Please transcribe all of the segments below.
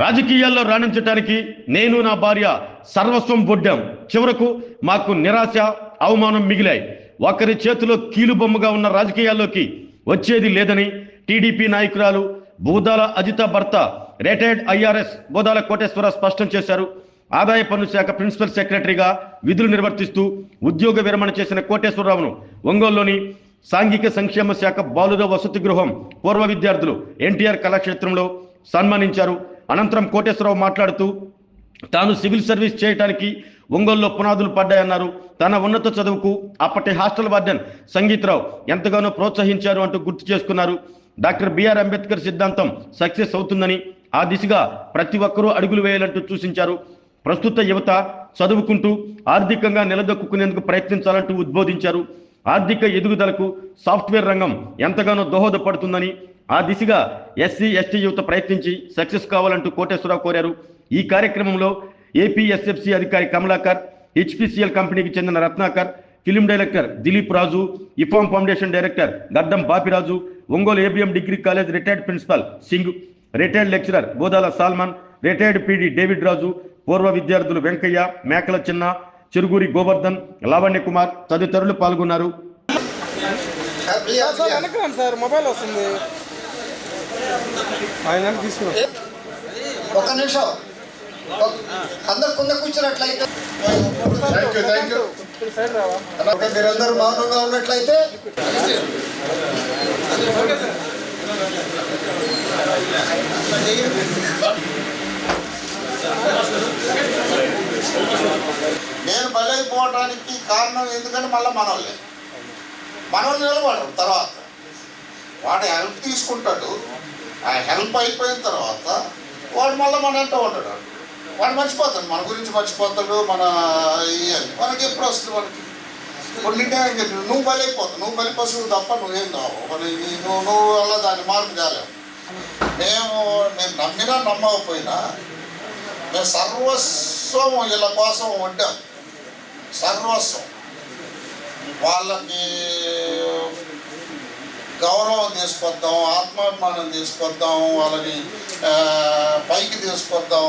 రాజకీయాల్లో రాణించడానికి నేను నా భార్య సర్వస్వం బొడ్డాం. చివరకు మాకు నిరాశ, అవమానం మిగిలాయి. ఒకరి చేతిలో కీలుబొమ్మగా ఉన్న రాజకీయాల్లోకి వచ్చేది లేదని టీడీపీ నాయకురాలు బూదాల అజిత భర్త రిటైర్డ్ ఐఆర్ఎస్ బూదాల కోటేశ్వర స్పష్టం చేశారు. ఆదాయ పన్ను శాఖ ప్రిన్సిపల్ సెక్రటరీగా విధులు నిర్వర్తిస్తూ ఉద్యోగ విరమణ చేసిన కోటేశ్వరరావును ఒంగోలులోని సాంఘిక సంక్షేమ శాఖ బాలుర వసతి గృహం పూర్వ విద్యార్థులు ఎన్టీఆర్ కళాక్షేత్రంలో సన్మానించారు. అనంతరం కోటేశ్వరరావు మాట్లాడుతూ తాను సివిల్ సర్వీస్ చేయడానికి ఒంగోలులో పునాదులు పడ్డాయన్నారు. తన ఉన్నత చదువుకు అప్పటి హాస్టల్ వార్డెన్ సంగీతరావు ఎంతగానో ప్రోత్సహించారు అంటూ గుర్తు చేసుకున్నారు. డాక్టర్ బిఆర్ అంబేద్కర్ సిద్ధాంతం సక్సెస్ అవుతుందని, ఆ దిశగా ప్రతి ఒక్కరూ అడుగులు వేయాలంటూ సూచించారు. ప్రస్తుత యువత చదువుకుంటూ ఆర్థికంగా నిలదొక్కునేందుకు ప్రయత్నించాలంటూ ఉద్బోధించారు. ఆర్థిక ఎదుగుదలకు సాఫ్ట్వేర్ రంగం ఎంతగానో దోహదపడుతుందని, ఆ దిశగా ఎస్సీ ఎస్టీ యువత ప్రయత్నించి సక్సెస్ కావాలంటూ కోటేశ్వరరావు కోరారు. ఈ కార్యక్రమంలో ఏపీఎస్ఎఫ్సి అధికారి కమలాకర్, హెచ్పిసిఎల్ కంపెనీకి చెందిన రత్నాకర్, ఫిలిం డైరెక్టర్ దిలీప్ రాజు, ఇఫామ్ foundation director Gaddam Bapiraju, Ongole ABM degree college retired principal Singh, retired lecturer Bodala Solomon, retired PD David Raju, పూర్వ విద్యార్థులు వెంకయ్య, మేకల చిన్న, చెరుగురి గోవర్ధన్, లావణ్య కుమార్ తదితరులు పాల్గొన్నారు. మొబైల్ వస్తుంది. ఒక నిమిషం అందరు కింద కూర్చున్నట్లయితే, మీరందరూ మౌనంగా ఉన్నట్లయితే నేను బలైపోవడానికి కారణం ఎందుకంటే మళ్ళీ మనోళ్ళు నిలబడరు. తర్వాత వాడు హెల్ప్ తీసుకుంటాడు. ఆ హెల్ప్ అయిపోయిన తర్వాత వాడు మళ్ళీ మన వెంట ఉంటాడు. వాడు మర్చిపోతాడు, మన గురించి మర్చిపోతాడు. మనకి ఎప్పుడు వస్తుంది? మనకి కొన్నింటే నువ్వు బలైపోతావు. నువ్వు బలి పశువు తప్ప నువ్వేం కావు. నువ్వు వల్ల దాన్ని మార్పు కాలేవు. నేను నమ్మినా నమ్మకపోయినా మేము సర్వస్వం వీళ్ళ కోసం వడ్డాం. సర్వస్వం. వాళ్ళకి గౌరవం తీసుకొద్దాం, ఆత్మాభిమానం తీసుకొద్దాం, వాళ్ళని పైకి తీసుకొద్దాం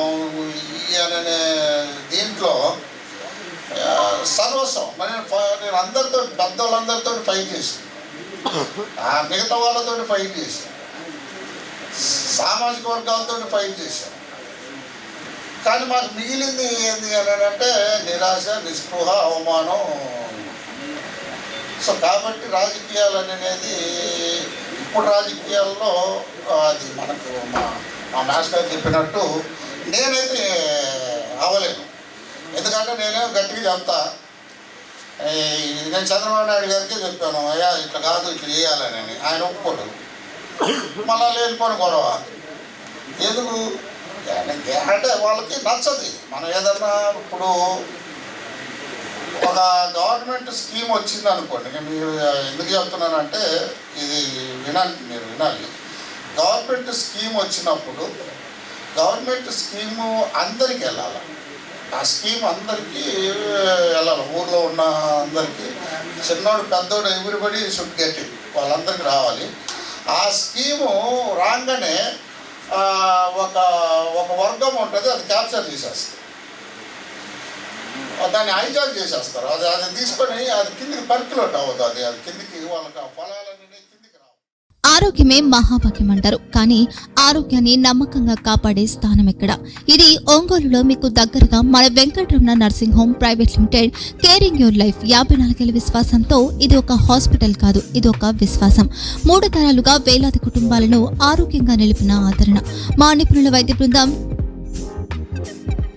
అనే దీంట్లో సర్వస్వం. నేను అందరితో, పెద్దవాళ్ళందరితో ఫైట్ చేశాను, మిగతా వాళ్ళతో ఫైట్ చేశాను, సామాజిక వర్గాలతో ఫైట్ చేశాను. కానీ మాకు మిగిలింది ఏంది అని అంటే నిరాశ, నిస్పృహ, అవమానం. సో కాబట్టి రాజకీయాలు అనేది ఇప్పుడు రాజకీయాల్లో అది మనకు మా మాస్టర్ గారు చెప్పినట్టు నేనైతే అవ్వలేను. ఎందుకంటే నేనేం గట్టిగా చెప్తా. నేను చంద్రబాబు నాయుడు గారికి చెప్పాను, అయ్యా ఇట్లా కాదు, ఇట్లా చేయాలని. ఆయన ఒప్పుకోడు. మళ్ళా లేనిపోని గొడవ ఎందుకు అంటే వాళ్ళకి నచ్చది. మనం ఏదన్నా ఇప్పుడు ఒక గవర్నమెంట్ స్కీమ్ వచ్చింది అనుకోండి, మీరు ఎందుకు చెప్తున్నానంటే ఇది మీరు వినాలి. గవర్నమెంట్ స్కీమ్ వచ్చినప్పుడు గవర్నమెంట్ స్కీము అందరికీ వెళ్ళాలి. ఆ స్కీమ్ అందరికీ వెళ్ళాలి. ఊళ్ళో ఉన్న అందరికీ, చిన్నోడు పెద్దోడు ఎవ్రీబడి షుడ్ గెట్ ఇట్, వాళ్ళందరికీ రావాలి. ఆ స్కీము రాగానే ఒక వర్గం ఉంటుంది, అది క్యాప్చర్ చేసేస్తారు, దాన్ని హైజాక్ చేసేస్తారు. అది తీసుకొని అది కిందికి పర్క్యులేట్ అవ్వదు. అది కిందికి వాళ్ళకి ఆ ఫలాలన్నీ కిందికి రావు. ఆరోగ్యమే మహాభాగ్యం అంటారు, కానీ ఆరోగ్యాన్ని నమ్మకంగా కాపాడే స్థానం ఎక్కడ? ఇది ఒంగోలులో మీకు దగ్గరగా మన Venkataramana nursing home private limited. Caring your life 54 ఏళ్ల విశ్వాసంతో ఇది ఒక హాస్పిటల్ కాదు, ఇది ఒక విశ్వాసం. 3 తరాలుగా వేలాది కుటుంబాలను ఆరోగ్యంగా నిలిపిన ఆదరణ. మా నిపుణుల వైద్య బృందం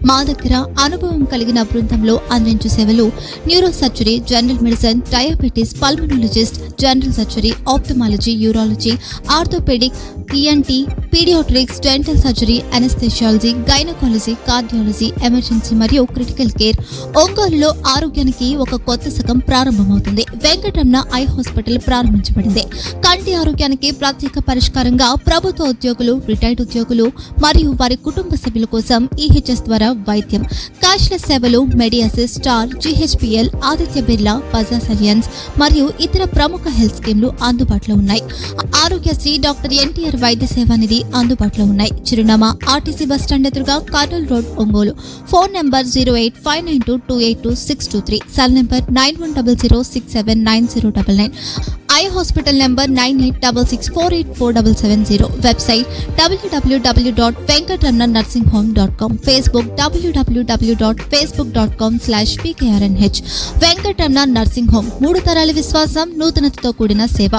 మా దగ్గర అనుభవం కలిగిన బృందంలో అందించే సేవలు neuro surgery, general medicine, diabetes, pulmonologist, general surgery, ophthalmology, urology, orthopaedic, ENT, paediatrics, dental surgery, anaesthesiology, gynaecology, cardiology, emergency మరియు క్రిటికల్ కేర్. ఒంగోలులో ఆరోగ్యానికి ఒక కొత్త శకం ప్రారంభమవుతుంది. వెంకటరమణ ఐ హాస్పిటల్ ప్రారంభించబడింది. కంటి ఆరోగ్యానికి ప్రత్యేక పరిష్కారంగా ప్రభుత్వ ఉద్యోగులు, రిటైర్డ్ ఉద్యోగులు మరియు వారి కుటుంబ సభ్యుల కోసం ఈహెచ్ఎస్ ద్వారా వైద్యం, క్యాష్లెస్ సేవలు Mediassist, star, GHPL, Aditya Birla, Bajaj Allianz మరియు ఇతర ప్రముఖ హెల్త్ స్కీమ్లు అందుబాటులో ఉన్నాయి. ఆరోగ్యశ్రీ, డాక్టర్ ఎన్టీఆర్ వైద్య సేవా నిధి అందుబాటులో ఉన్నాయి. చిరునామా ఆర్టీసీ బస్ స్టాండ్ ఎదురుగా, Kurnool road, Ongole. Phone number 08592282623, cell number 9100679099, eye hospital number 9866484770, website www.venkatramanursing.com, Facebook www.facebook.com/pkrnh. Venkataramana nursing home, 3 తరాల విశ్వాసం, నూతనతతో కూడిన సేవ.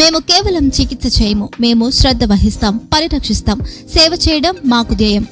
మేము కేవలం చికిత్స చేయము, మేము శ్రద్ధ వహిస్తాం, పరిరక్షిస్తాం. సేవ చేయడం మాకు ధ్యేయం.